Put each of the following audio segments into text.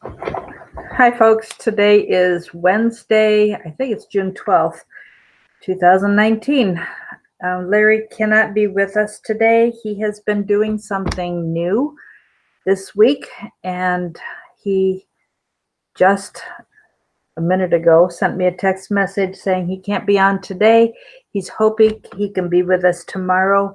Hi, folks. Today is Wednesday. I think it's June 12th, 2019. Larry cannot be with us today. He has been doing something new this week, and he just a minute ago sent me a text message saying he can't be on today. He's hoping he can be with us tomorrow,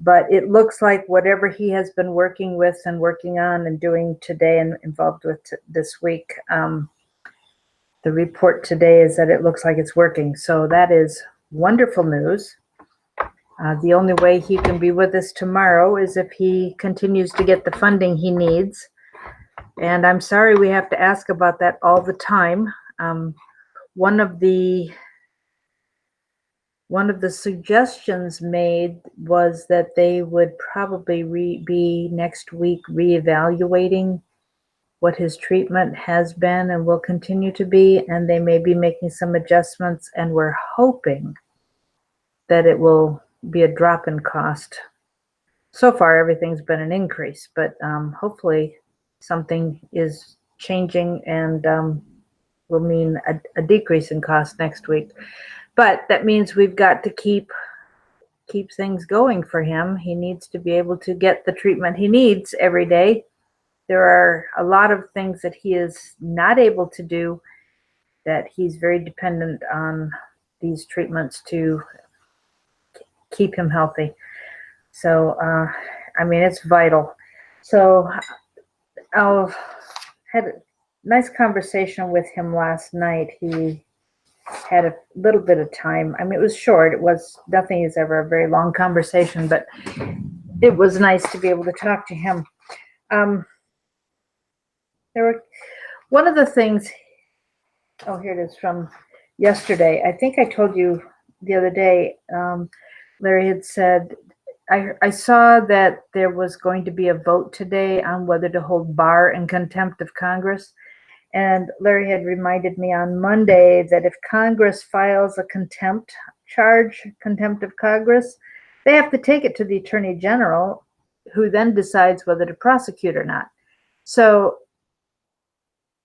but it looks like whatever he has been working with and working on and doing today and involved with this week, the report today is that it looks like it's working. So that is wonderful news. The only way he can be with us tomorrow is if he continues to get the funding he needs. And I'm sorry we have to ask about that all the time. One of the suggestions made was that they would probably be next week reevaluating what his treatment has been and will continue to be, and they may be making some adjustments, and we're hoping that it will be a drop in cost. So far, everything's been an increase, but hopefully something is changing and will mean a decrease in cost next week. But that means we've got to keep things going for him. He needs to be able to get the treatment he needs every day. There are a lot of things that he is not able to do, that he's very dependent on these treatments to keep him healthy. So, it's vital. So I had a nice conversation with him last night. He had a little bit of time. It was short. Nothing is ever a very long conversation, but it was nice to be able to talk to him. One of the things, here it is from yesterday. I think I told you the other day, Larry had said, I saw that there was going to be a vote today on whether to hold bar in contempt of Congress. And Larry had reminded me on Monday that if Congress files a contempt of Congress, they have to take it to the Attorney General, who then decides whether to prosecute or not. So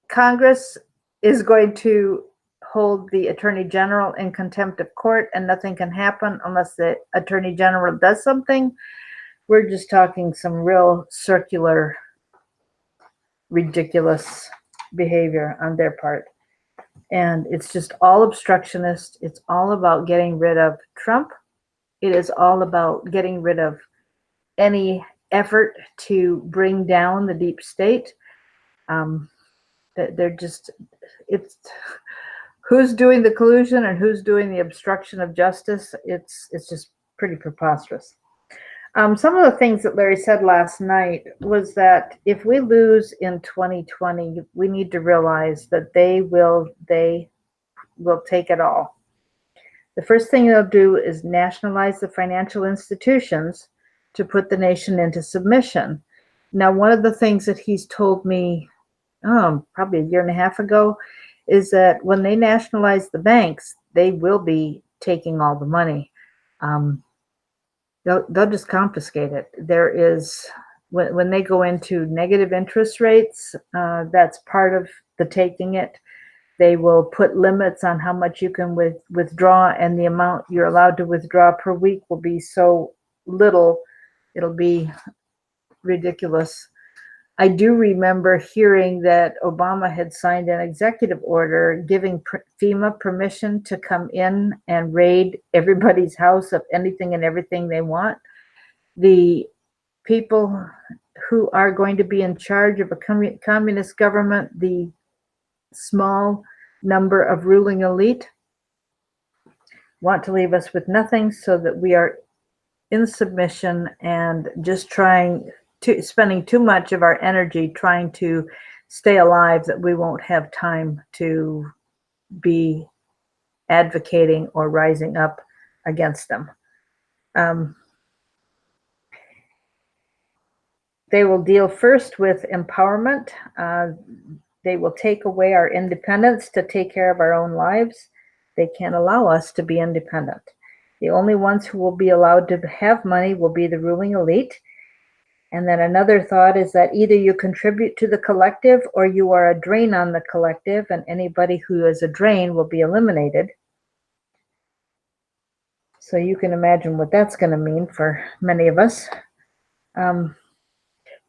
Congress is going to hold the Attorney General in contempt of court, and nothing can happen unless the Attorney General does something. We're just talking some real circular, ridiculous behavior on their part. And it's just all obstructionist. It's all about getting rid of Trump. It is all about getting rid of any effort to bring down the deep state. It's who's doing the collusion and who's doing the obstruction of justice. It's just pretty preposterous. Some of the things that Larry said last night was that if we lose in 2020, we need to realize that they will take it all. The first thing they'll do is nationalize the financial institutions to put the nation into submission. Now, one of the things that he's told me probably a year and a half ago is that when they nationalize the banks, they will be taking all the money. They'll just confiscate it. There is, when they go into negative interest rates, that's part of the taking it. They will put limits on how much you can withdraw, and the amount you're allowed to withdraw per week will be so little, it'll be ridiculous. I do remember hearing that Obama had signed an executive order giving FEMA permission to come in and raid everybody's house of anything and everything they want. The people who are going to be in charge of a communist government, the small number of ruling elite, want to leave us with nothing, so that we are in submission and just spending too much of our energy trying to stay alive, that we won't have time to be advocating or rising up against them. They will deal first with empowerment. They will take away our independence to take care of our own lives. They can't allow us to be independent. The only ones who will be allowed to have money will be the ruling elite. And then another thought is that either you contribute to the collective or you are a drain on the collective, and anybody who is a drain will be eliminated. So you can imagine what that's going to mean for many of us. The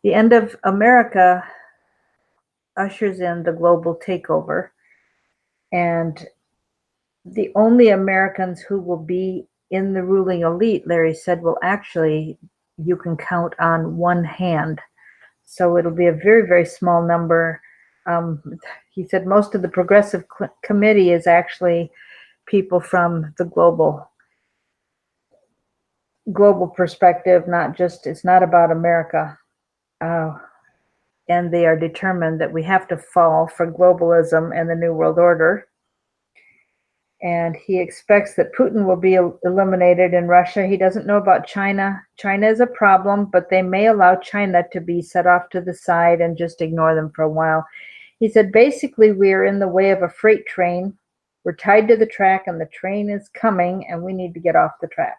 end of America ushers in the global takeover, and the only Americans who will be in the ruling elite, Larry said, will actually, you can count on one hand. So it'll be a very, very small number. He said most of the progressive committee is actually people from the global perspective, not just, it's not about America. And they are determined that we have to fall for globalism and the New World Order. And he expects that Putin will be eliminated in Russia. He doesn't know about China. China is a problem, but they may allow China to be set off to the side and just ignore them for a while. He said, basically, we are in the way of a freight train. We're tied to the track, and the train is coming, and we need to get off the track.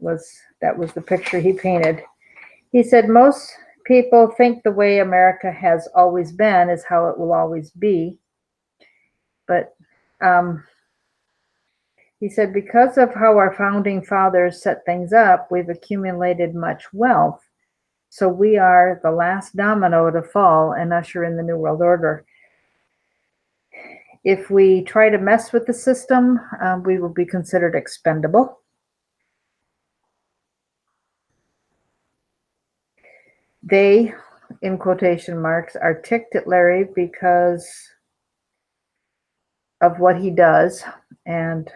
That was the picture he painted. He said, most people think the way America has always been is how it will always be. But he said, because of how our founding fathers set things up, we've accumulated much wealth. So we are the last domino to fall and usher in the New World Order. If we try to mess with the system, we will be considered expendable. They, in quotation marks, are ticked at Larry because of what he does, and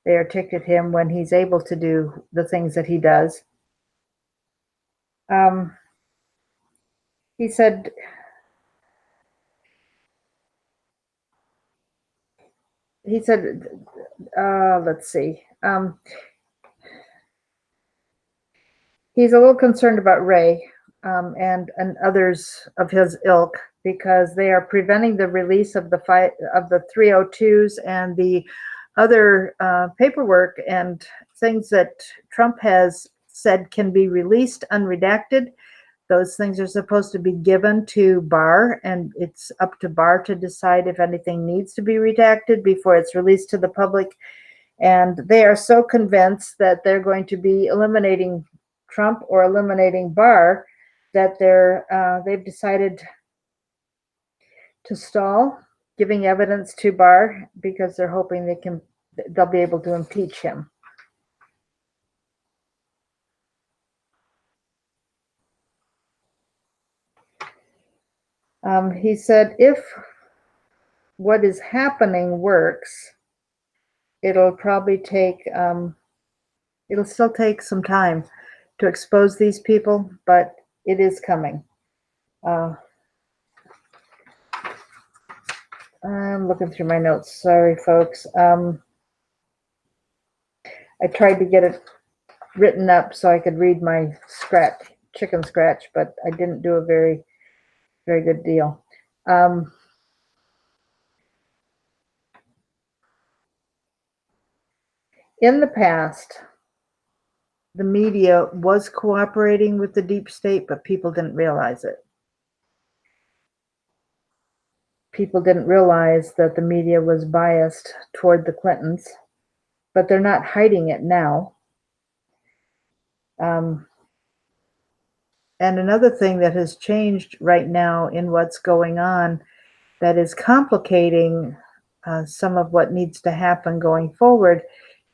they are ticked at him when he's able to do the things that he does. He said, let's see. He's a little concerned about Ray and others of his ilk because they are preventing the release of the 302s and the other paperwork and things that Trump has said can be released unredacted. Those things are supposed to be given to Barr, and it's up to Barr to decide if anything needs to be redacted before it's released to the public. And they are so convinced that they're going to be eliminating Trump or eliminating Barr that they've decided to stall giving evidence to Barr because they're hoping they'll be able to impeach him. He said, if what is happening works, it'll probably take, it'll still take some time to expose these people, but it is coming. I'm looking through my notes. Sorry, folks. I tried to get it written up so I could read my chicken scratch, but I didn't do a very, very good deal. In the past, the media was cooperating with the deep state, but people didn't realize it. People didn't realize that the media was biased toward the Clintons, but they're not hiding it now. And another thing that has changed right now in what's going on that is complicating some of what needs to happen going forward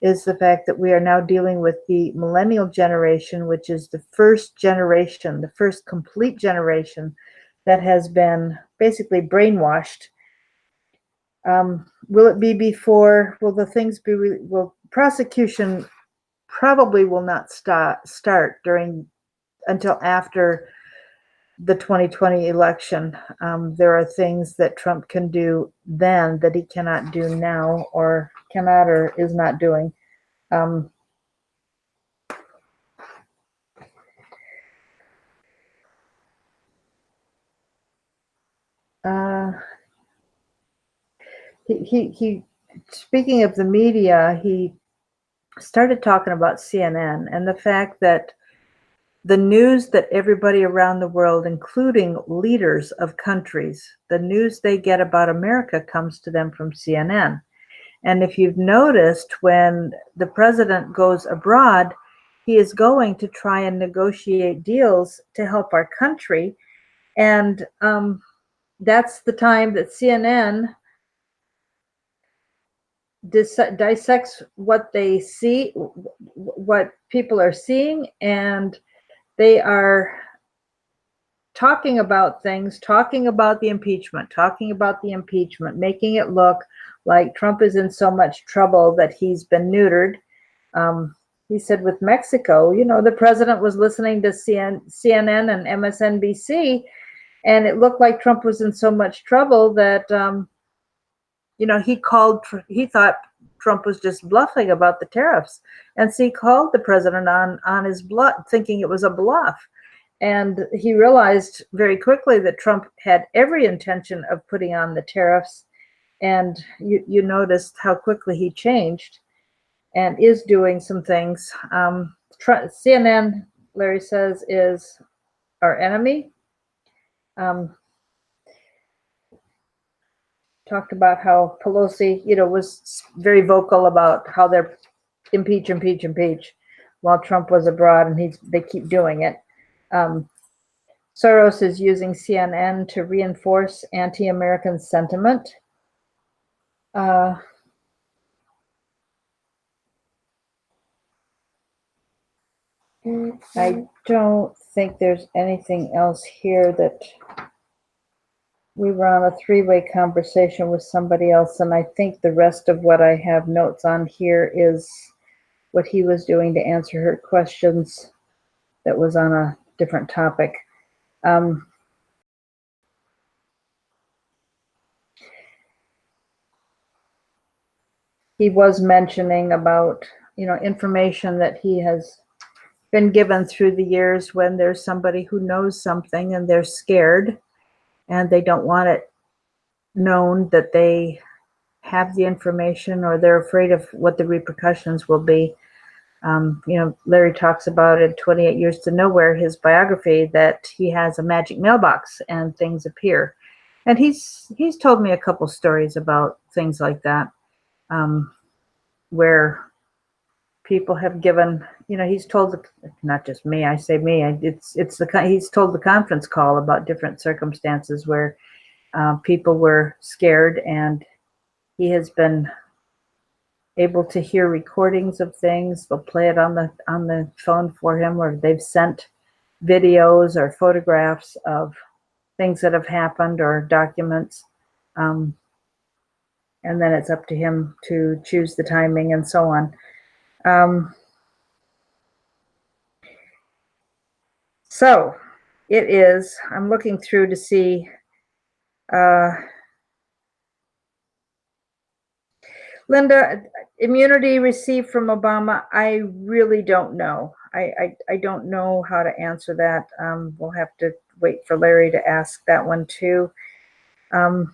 is the fact that we are now dealing with the millennial generation, which is the first generation, the first complete generation that has been basically brainwashed. Will it be before? Will the things be? Will prosecution probably will not start until after the 2020 election. There are things that Trump can do then that he cannot do now, or cannot, or is not doing. He speaking of the media, he started talking about CNN and the fact that the news that everybody around the world, including leaders of countries, the news they get about America comes to them from CNN. And if you've noticed, when the president goes abroad, he is going to try and negotiate deals to help our country. And that's the time that CNN dissects what they see, what people are seeing, and they are talking about things, talking about the impeachment, making it look like Trump is in so much trouble that he's been neutered. He said with Mexico, the president was listening to CNN and MSNBC, and it looked like Trump was in so much trouble that, he thought Trump was just bluffing about the tariffs. And so he called the president on his bluff, thinking it was a bluff. And he realized very quickly that Trump had every intention of putting on the tariffs. And you noticed how quickly he changed and is doing some things. CNN, Larry says, is our enemy. Talked about how Pelosi, was very vocal about how they're impeach while Trump was abroad, and they keep doing it. Soros is using CNN to reinforce anti-American sentiment. I don't think there's anything else here that we were on a three-way conversation with somebody else, and I think the rest of what I have notes on here is what he was doing to answer her questions that was on a different topic. He was mentioning about, information that he has been given through the years when there's somebody who knows something and they're scared and they don't want it known that they have the information, or they're afraid of what the repercussions will be. Larry talks about in 28 Years to Nowhere, his biography, that he has a magic mailbox and things appear. And he's told me a couple stories about things like that, where people have given, he's told, not just me, I say me, he's told the conference call about different circumstances where people were scared, and he has been able to hear recordings of things. They'll play it on the phone for him, or they've sent videos or photographs of things that have happened or documents. And then it's up to him to choose the timing and so on. So it is, I'm looking through to see, Linda, immunity received from Obama, I really don't know. I don't know how to answer that. We'll have to wait for Larry to ask that one too. The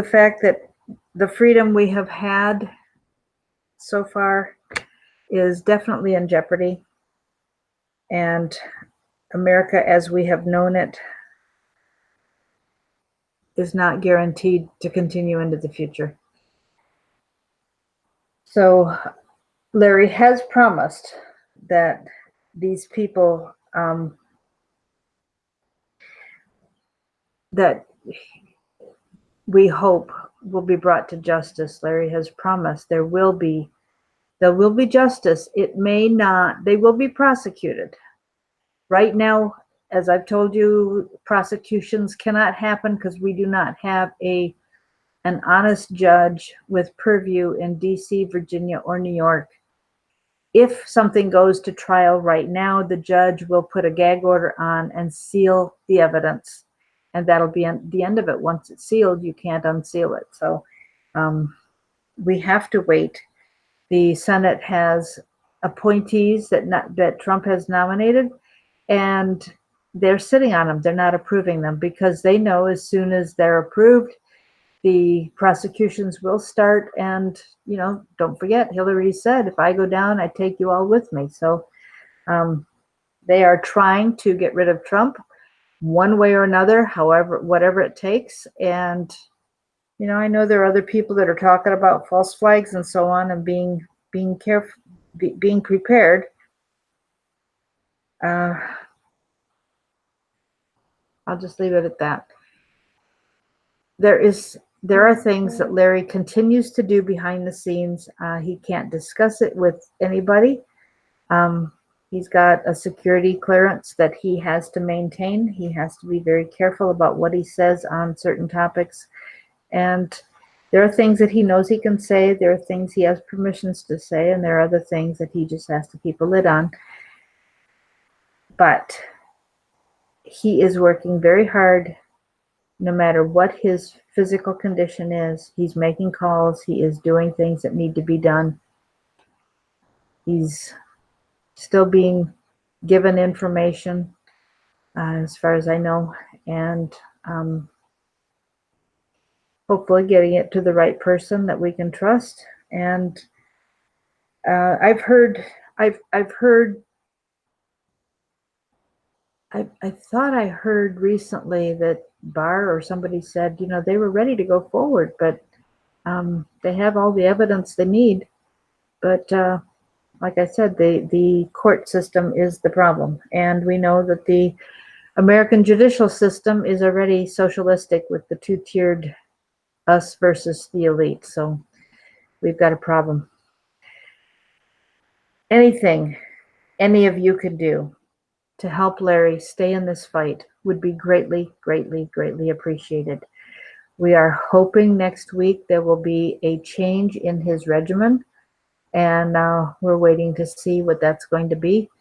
fact that the freedom we have had so far is definitely in jeopardy. And America, as we have known it, is not guaranteed to continue into the future. So Larry has promised that these people that we hope will be brought to justice. Larry has promised there will be justice. It may not, they will be prosecuted. Right now, as I've told you, prosecutions cannot happen because we do not have an honest judge with purview in DC, Virginia, or New York. If something goes to trial right now, the judge will put a gag order on and seal the evidence. And that'll be the end of it. Once it's sealed, you can't unseal it. So we have to wait. The Senate has appointees that Trump has nominated, and they're sitting on them. They're not approving them because they know as soon as they're approved, the prosecutions will start. And, don't forget, Hillary said, if I go down, I take you all with me. So they are trying to get rid of Trump one way or another, however, whatever it takes. And, I know there are other people that are talking about false flags and so on, and being careful, being prepared. I'll just leave it at that. There are things that Larry continues to do behind the scenes. He can't discuss it with anybody. He's got a security clearance that he has to maintain. He has to be very careful about what he says on certain topics. And there are things that he knows he can say. There are things he has permissions to say, and there are other things that he just has to keep a lid on. But he is working very hard. No matter what his physical condition is, he's making calls. He is doing things that need to be done. He's still being given information, as far as I know, and hopefully getting it to the right person that we can trust. And I thought I heard recently that Barr or somebody said, they were ready to go forward, but they have all the evidence they need. But like I said, the court system is the problem. And we know that the American judicial system is already socialistic with the two-tiered us versus the elite. So we've got a problem. Anything any of you could do to help Larry stay in this fight would be greatly, greatly, greatly appreciated. We are hoping next week there will be a change in his regimen, and we're waiting to see what that's going to be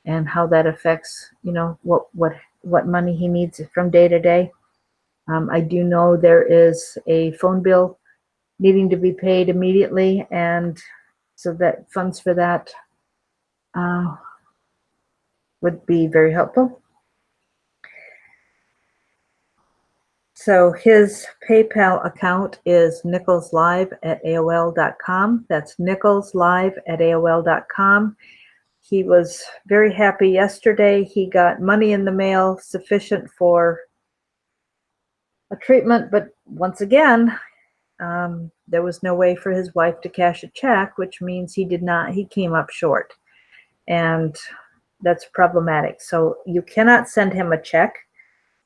and how that affects, what money he needs from day to day. I do know there is a phone bill needing to be paid immediately, and so that funds for that would be very helpful. So his PayPal account is nicholslive@aol.com. That's nicholslive@aol.com. He was very happy yesterday. He got money in the mail sufficient for a treatment, but once again, there was no way for his wife to cash a check, which means he came up short. And that's problematic. So you cannot send him a check.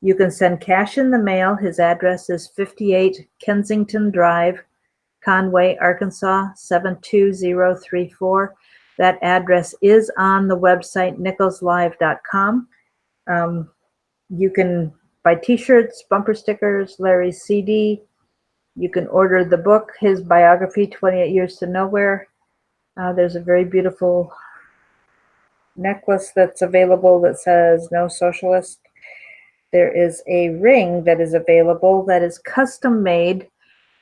You can send cash in the mail. His address is 58 Kensington Drive, Conway, Arkansas, 72034. That address is on the website, nicholslive.com. You can buy t-shirts, bumper stickers, Larry's CD. You can order the book, his biography, 28 Years to Nowhere. There's a very beautiful necklace that's available that says "No Socialist." There is a ring that is available that is custom made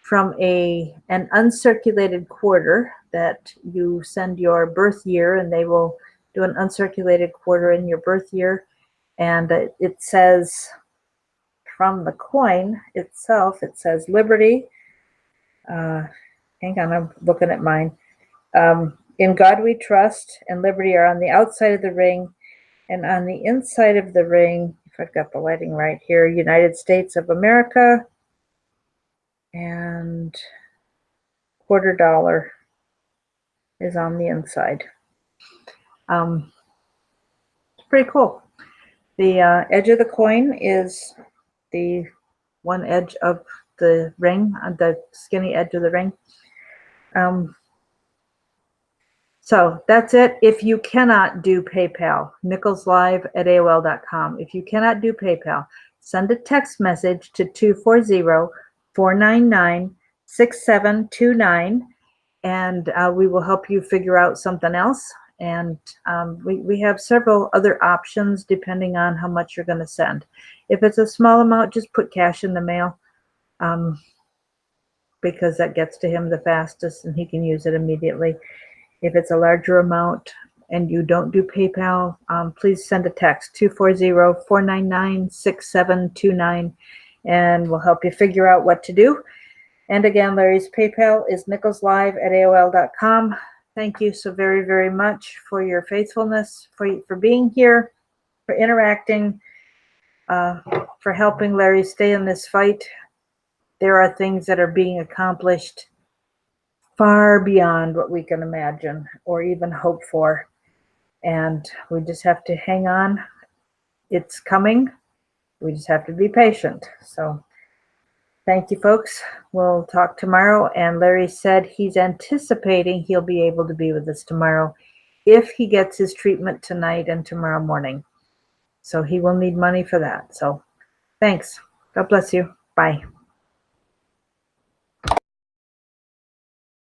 from an uncirculated quarter that you send your birth year, and they will do an uncirculated quarter in your birth year. And it says, from the coin itself, it says Liberty. Hang on, I'm looking at mine. In God we trust, and liberty are on the outside of the ring, and on the inside of the ring, if I've got the lighting right here, United States of America, and $quarter is on the inside. It's pretty cool. The edge of the coin is the one edge of the ring, the skinny edge of the ring. So that's it. If you cannot do PayPal, nicholslive@aol.com. If you cannot do PayPal, send a text message to 240-499-6729, and we will help you figure out something else. And we have several other options depending on how much you're going to send. If it's a small amount, just put cash in the mail, because that gets to him the fastest and he can use it immediately. If it's a larger amount and you don't do PayPal, please send a text, 240-499-6729, and we'll help you figure out what to do. And again, Larry's PayPal is nicholslive@aol.com. Thank you so very, very much for your faithfulness, for being here. for interacting, for helping Larry stay in this fight. There are things that are being accomplished far beyond what we can imagine or even hope for. And we just have to hang on. It's coming. We just have to be patient. So thank you, folks. We'll talk tomorrow. And Larry said he's anticipating he'll be able to be with us tomorrow if he gets his treatment tonight and tomorrow morning. So he will need money for that. So thanks. God bless you. Bye.